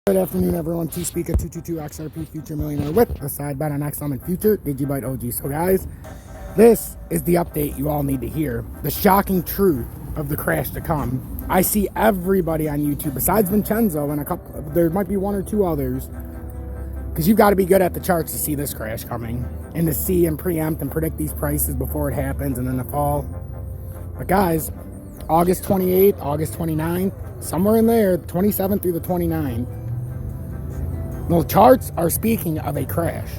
Good afternoon, everyone. T-Speaker 222 XRP Future Millionaire with a side bet on XLM and Future Digibyte OG. So, guys, this is the update you all need to hear. The shocking truth of the crash to come. I see everybody on YouTube, besides Vincenzo and a couple, there might be one or two others, because you've got to be good at the charts to see this crash coming and to see and preempt and predict these prices before it happens and then the fall. But, guys, August 28th, August 29th, somewhere in there, 27th through the 29th. The charts are speaking of a crash.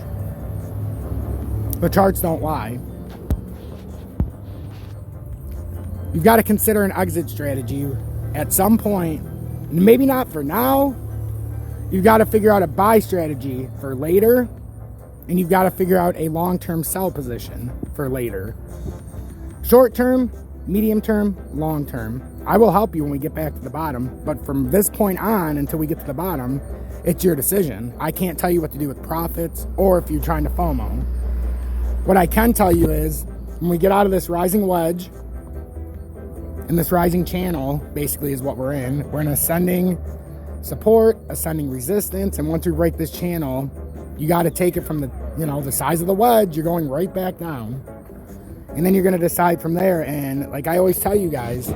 The charts don't lie. You've got to consider an exit strategy at some point. Maybe not for now. You've got to figure out a buy strategy for later. And you've got to figure out a long-term sell position for later. Short term, medium term, long term. I will help you when we get back to the bottom. But from this point on until we get to the bottom, it's your decision. I can't tell you what to do with profits or if you're trying to FOMO. What I can tell you is when we get out of this rising wedge and this rising channel, basically is what we're in ascending support, ascending resistance, and once we break this channel, you got to take it from the size of the wedge, you're going right back down. And then you're going to decide from there. And like I always tell you guys,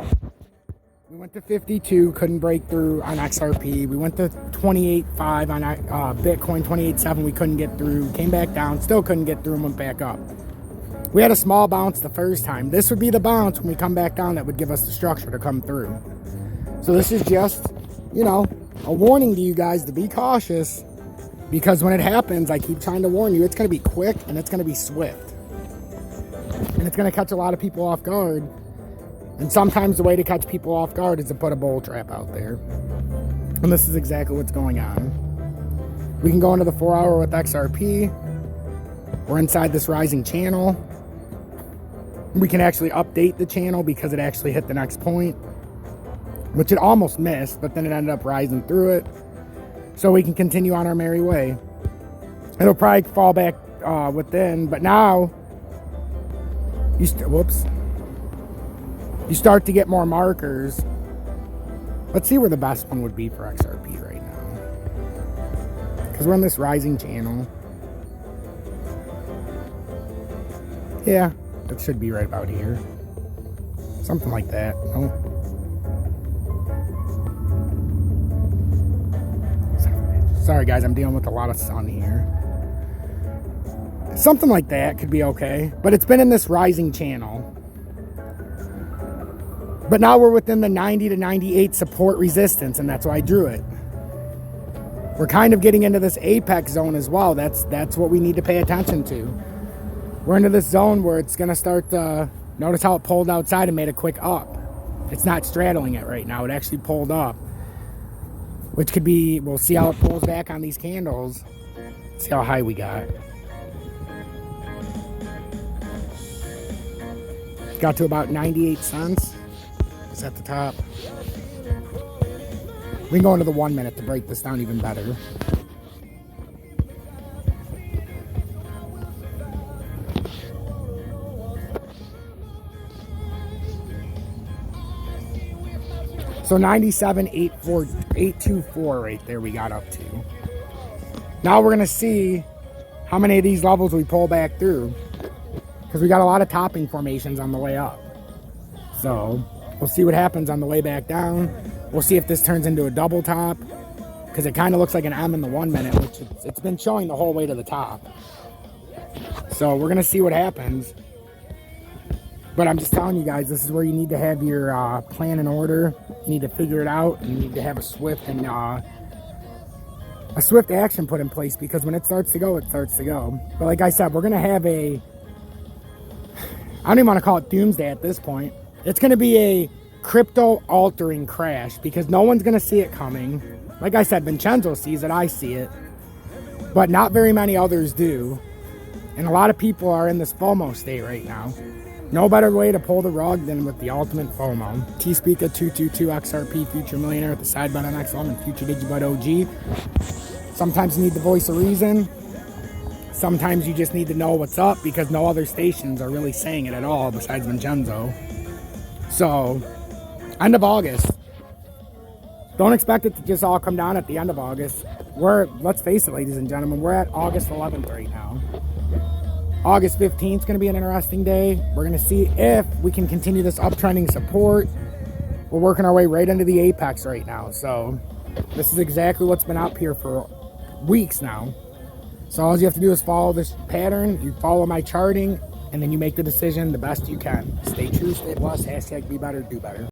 we went to 52, couldn't break through on XRP. We went to 28.5 on Bitcoin, 28.7, we couldn't get through. Came back down, still couldn't get through and went back up. We had a small bounce the first time. This would be the bounce when we come back down that would give us the structure to come through. So this is just, a warning to you guys to be cautious, because when it happens, I keep trying to warn you, it's going to be quick and it's going to be swift. And it's going to catch a lot of people off guard. And sometimes the way to catch people off guard is to put a bull trap out there. And this is exactly what's going on. We can go into the 4 hour with XRP. We're inside this rising channel. We can actually update the channel because it actually hit the next point, which it almost missed, but then it ended up rising through it. So we can continue on our merry way. It'll probably fall back within, but now you start to get more markers. Let's see where the best one would be for XRP right now, because we're in this rising channel. Yeah, it should be right about here, something like that. No? Sorry guys, I'm dealing with a lot of sun here. Something like that could be okay, but it's been in this rising channel. But now we're within the 90 to 98 support resistance, and that's why I drew it. We're kind of getting into this apex zone as well. That's what we need to pay attention to. We're into this zone where it's going to start to... Notice how it pulled outside and made a quick up. It's not straddling it right now. It actually pulled up, which could be... We'll see how it pulls back on these candles. See how high we got. Got to about 98 cents. At the top. We can go into the 1 minute to break this down even better. So 97.824 right there we got up to. Now we're going to see how many of these levels we pull back through, because we got a lot of topping formations on the way up. So we'll see what happens on the way back down. We'll see if this turns into a double top, because it kind of looks like an M in the 1 minute, which it's been showing the whole way to the top. So we're going to see what happens. But I'm just telling you guys, this is where you need to have your plan in order. You need to figure it out. You need to have a swift action put in place, because when it starts to go, it starts to go. But like I said, we're going to have I don't even want to call it doomsday at this point. It's going to be a crypto-altering crash, because no one's going to see it coming. Like I said, Vincenzo sees it, I see it. But not very many others do. And a lot of people are in this FOMO state right now. No better way to pull the rug than with the ultimate FOMO. T-Speaker 222 XRP Future Millionaire with the side bet on XLM and Future Digibyte OG. Sometimes you need the voice of reason. Sometimes you just need to know what's up, because no other stations are really saying it at all besides Vincenzo. So, end of August. Don't expect it to just all come down at the end of August. Let's face it, ladies and gentlemen, we're at August 11th right now. August 15th is going to be an interesting day. We're going to see if we can continue this uptrending support. We're working our way right into the apex right now. So this is exactly what's been up here for weeks now. So all you have to do is follow this pattern. You follow my charting, and then you make the decision the best you can. Stay true, stay blessed. # be better, do better.